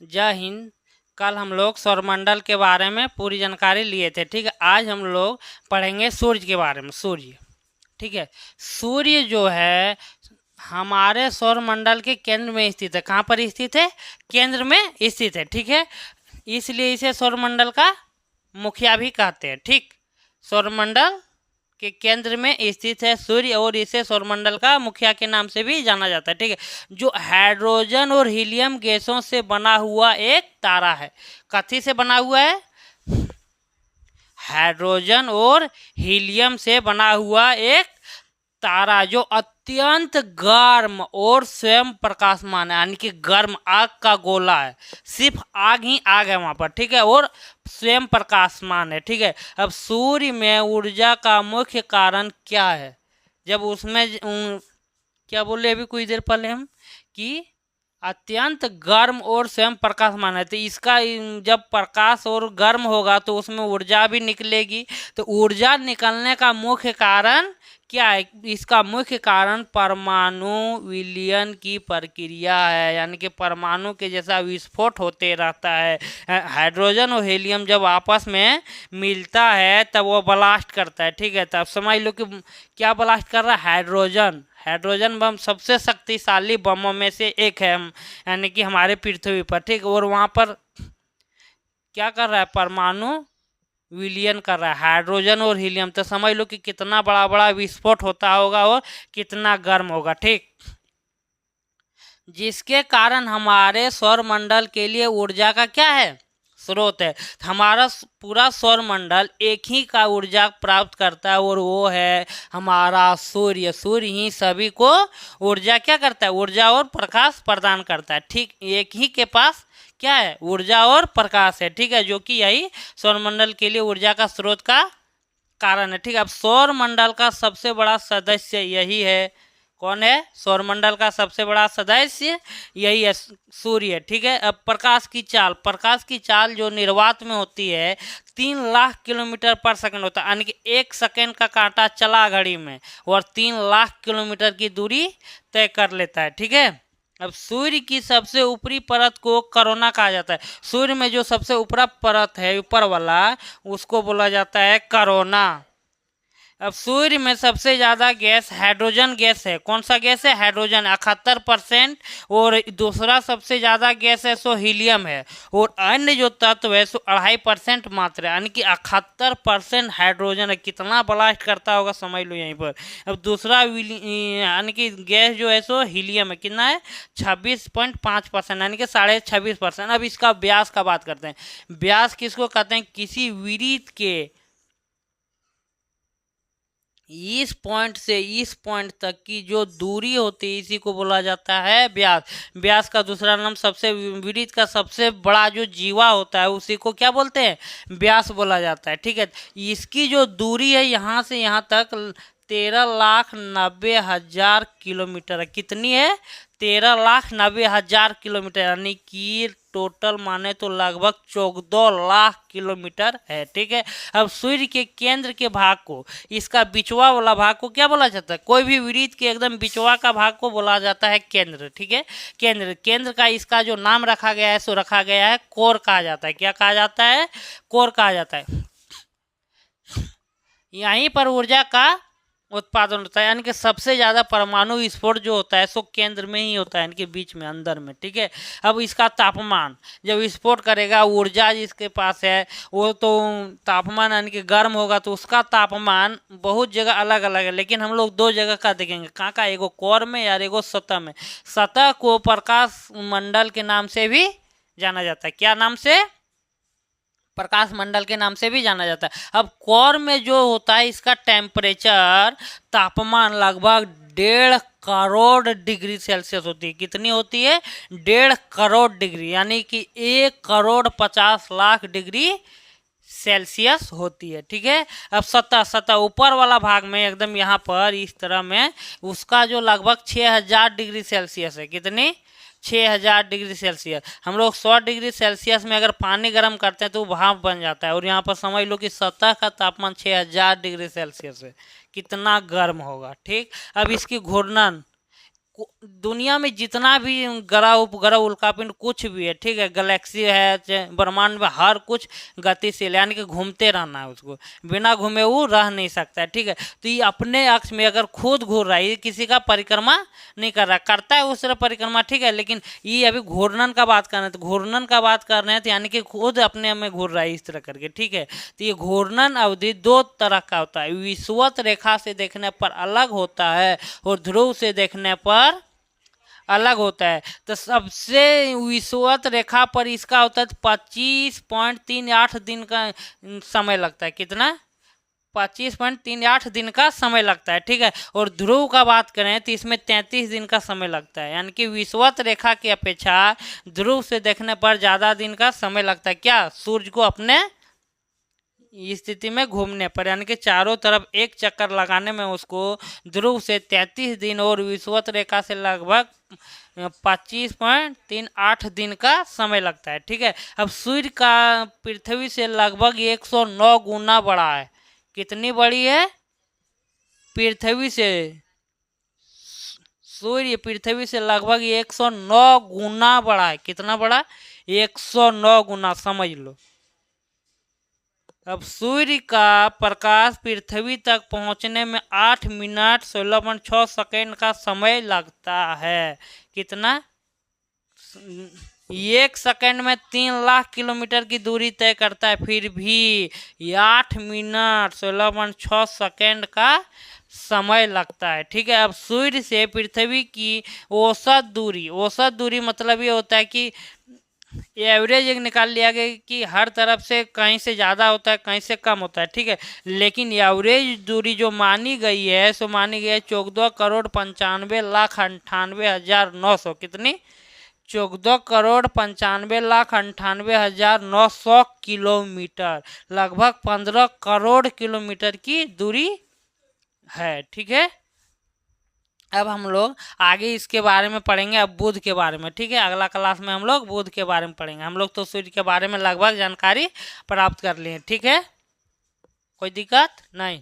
जय हिंद। कल हम लोग सौरमंडल के बारे में पूरी जानकारी लिए थे। ठीक है, आज हम लोग पढ़ेंगे सूर्य के बारे में। सूर्य, ठीक है। सूर्य जो है हमारे सौरमंडल के केंद्र में स्थित है। कहाँ पर स्थित है? केंद्र में स्थित है। ठीक है, इसलिए इसे सौरमंडल का मुखिया भी कहते हैं। ठीक, सौरमंडल के केंद्र में स्थित है सूर्य और इसे सौरमंडल का मुखिया के नाम से भी जाना जाता है। ठीक है, जो हाइड्रोजन और हीलियम गैसों से बना हुआ एक तारा है। कथी से बना हुआ है? हाइड्रोजन और हीलियम से बना हुआ एक तारा, जो अत्यंत गर्म और स्वयं प्रकाशमान है, यानी कि गर्म आग का गोला है। सिर्फ आग ही आग है वहां पर। ठीक है, और स्वयं प्रकाशमान है। ठीक है, अब सूर्य में ऊर्जा का मुख्य कारण क्या है? जब उसमें क्या बोले अभी कुछ देर पहले हम कि अत्यंत गर्म और स्वयं प्रकाशमान है, तो इसका जब प्रकाश और गर्म होगा तो उसमें ऊर्जा भी निकलेगी। तो ऊर्जा निकलने का मुख्य कारण क्या है? इसका मुख्य कारण परमाणु विलयन की प्रक्रिया है, यानी कि परमाणु के जैसा विस्फोट होते रहता है। हाइड्रोजन और हीलियम जब आपस में मिलता है तब वो ब्लास्ट करता है। ठीक है, तब समझ लो कि क्या ब्लास्ट कर रहा है? हाइड्रोजन। हाइड्रोजन बम सबसे शक्तिशाली बमों में से एक है, यानी कि हमारे पृथ्वी पर। ठीक, और वहाँ पर क्या कर रहा है? परमाणु विलयन कर रहा है हाइड्रोजन और हीलियम। तो समझ लो कि कितना बड़ा बड़ा विस्फोट होता होगा और कितना गर्म होगा। ठीक, जिसके कारण हमारे सौरमंडल के लिए ऊर्जा का क्या है? स्रोत है। हमारा पूरा सौरमंडल एक ही का ऊर्जा प्राप्त करता है और वो है हमारा सूर्य। सूर्य ही सभी को ऊर्जा क्या करता है? ऊर्जा और प्रकाश प्रदान करता है। ठीक, एक ही के पास क्या है? ऊर्जा और प्रकाश है। ठीक है, जो कि यही सौरमंडल के लिए ऊर्जा का स्रोत का कारण है। ठीक है, अब सौरमंडल का सबसे बड़ा सदस्य यही है। कौन है? सौरमंडल का सबसे बड़ा सदस्य यही है, सूर्य। ठीक है, अब प्रकाश की चाल जो निर्वात में होती है 3 लाख किलोमीटर पर सेकंड होता है, यानी कि 1 सेकंड का कांटा चला घड़ी में और 3 लाख किलोमीटर की दूरी तय कर लेता है। ठीक है, अब सूर्य की सबसे ऊपरी परत को करोना कहा जाता है। सूर्य में जो सबसे ऊपरा परत है, ऊपर वाला, उसको बोला जाता है करोना। अब सूर्य में सबसे ज़्यादा गैस हाइड्रोजन गैस है। कौन सा गैस है? हाइड्रोजन 71%। और दूसरा सबसे ज़्यादा गैस है सो हीलियम है। और अन्य जो तत्व है सो 2.5% मात्र है, यानी कि 71% हाइड्रोजन है। कितना ब्लास्ट करता होगा समझ लो यहीं पर। अब दूसरा यानी कि गैस जो है सो हीलियम है। कितना है? 26.5%, यानी कि 26.5%। अब इसका व्यास का बात करते हैं। व्यास किसको कहते हैं? किसी वृत्त के इस पॉइंट से इस पॉइंट तक की जो दूरी होती है इसी को बोला जाता है व्यास। व्यास का दूसरा नाम सबसे वृत्त का सबसे बड़ा जो जीवा होता है उसी को क्या बोलते हैं? व्यास बोला जाता है। ठीक है, इसकी जो दूरी है यहाँ से यहाँ तक 13,90,000 किलोमीटर है। कितनी है? 13,90,000 किलोमीटर, यानी कि टोटल माने तो लगभग 14 लाख किलोमीटर है। ठीक है, अब सूर्य के केंद्र के भाग को, इसका बिचवा वाला भाग को क्या बोला जाता है? कोई भी वृत्त के एकदम बिचवा का भाग को बोला जाता है केंद्र। ठीक है, केंद्र का इसका जो नाम रखा गया है सो रखा गया है कोर कहा जाता है। क्या कहा जाता है? कोर कहा जाता है। यहीं पर ऊर्जा का उत्पादन होता है, यानी कि सबसे ज़्यादा परमाणु विस्फोट जो होता है सो केंद्र में ही होता है, यानी कि बीच में, अंदर में। ठीक है, अब इसका तापमान जब विस्फोट करेगा, ऊर्जा जिसके पास है वो तो तापमान यानी कि गर्म होगा, तो उसका तापमान बहुत जगह अलग अलग है। लेकिन हम लोग 2 जगह का देखेंगे। कहाँ का? एगो कोर में और एगो सतह में। सतह को प्रकाश मंडल के नाम से भी जाना जाता है। क्या नाम से? प्रकाश मंडल के नाम से भी जाना जाता है। अब कोर में जो होता है इसका टेम्परेचर, तापमान लगभग 1.5 करोड़ डिग्री सेल्सियस होती है। कितनी होती है? 1.5 करोड़ डिग्री, यानी कि 1,50,00,000 डिग्री सेल्सियस होती है। ठीक है, अब सतह ऊपर वाला भाग में एकदम यहाँ पर इस तरह में उसका जो लगभग 6,000 डिग्री सेल्सियस है। कितनी? 6,000 डिग्री सेल्सियस। हम लोग 100 डिग्री सेल्सियस में अगर पानी गर्म करते हैं तो वो भाप बन जाता है, और यहाँ पर समझ लो कि सतह का तापमान 6,000 डिग्री सेल्सियस है। कितना गर्म होगा। ठीक, अब इसकी घूर्णन दुनिया में जितना भी ग्रह उपग्रह उल्कापिंड कुछ भी है, ठीक है, गैलेक्सी है, ब्रह्मांड में हर कुछ गतिशील, यानी कि घूमते रहना है, उसको बिना घूमे वो रह नहीं सकता है, ठीक है। तो ये अपने अक्ष में अगर खुद घूर रहा है, ये किसी का परिक्रमा नहीं कर रहा, करता है उस तरह परिक्रमा, ठीक है, लेकिन ये अभी घूर्णन का बात कर रहे हैं, तो घूर्णन का बात कर रहे हैं तो यानी कि खुद अपने में घूर रहा है इस तरह करके, ठीक है। तो ये घूर्णन अवधि दो तरह का होता है, विषुवत रेखा से देखने पर अलग होता है और ध्रुव से देखने पर अलग होता है। तो सबसे विषुवत रेखा पर इसका होता है 25.38 दिन का समय लगता है। कितना? 25.38 दिन का समय लगता है, ठीक है। और ध्रुव का बात करें तो इसमें 33 दिन का समय लगता है, यानी कि विषुवत रेखा की अपेक्षा ध्रुव से देखने पर ज़्यादा दिन का समय लगता है। क्या? सूर्य को अपने स्थिति में घूमने पर, यानी कि चारों तरफ एक चक्कर लगाने में उसको ध्रुव से 33 दिन और विषुवत रेखा से लगभग 25.38 दिन का समय लगता है, ठीक है। अब सूर्य का पृथ्वी से लगभग 109 गुना बड़ा है। कितनी बड़ी है? पृथ्वी से सूर्य पृथ्वी से लगभग 109 गुना बड़ा है। कितना बड़ा? 109 गुना, समझ लो। अब सूर्य का प्रकाश पृथ्वी तक पहुंचने में 8 मिनट 16.6 सेकेंड का समय लगता है। कितना? 1 सेकेंड में 3 लाख किलोमीटर की दूरी तय करता है, फिर भी 8 मिनट 16.6 सेकेंड का समय लगता है, ठीक है। अब सूर्य से पृथ्वी की औसत दूरी मतलब ये होता है कि एवरेज एक निकाल लिया गया कि हर तरफ से कहीं से ज़्यादा होता है, कहीं से कम होता है, ठीक है। लेकिन एवरेज दूरी जो मानी गई है सो मानी गई है 14,95,98,900। कितनी? 14,95,98,900 किलोमीटर, लगभग 15 करोड़ किलोमीटर की दूरी है, ठीक है। अब हम लोग आगे इसके बारे में पढ़ेंगे, अब बुध के बारे में, ठीक है। अगला क्लास में हम लोग बुध के बारे में पढ़ेंगे। हम लोग तो सूर्य के बारे में लगभग जानकारी प्राप्त कर लिए, ठीक है, कोई दिक्कत नहीं।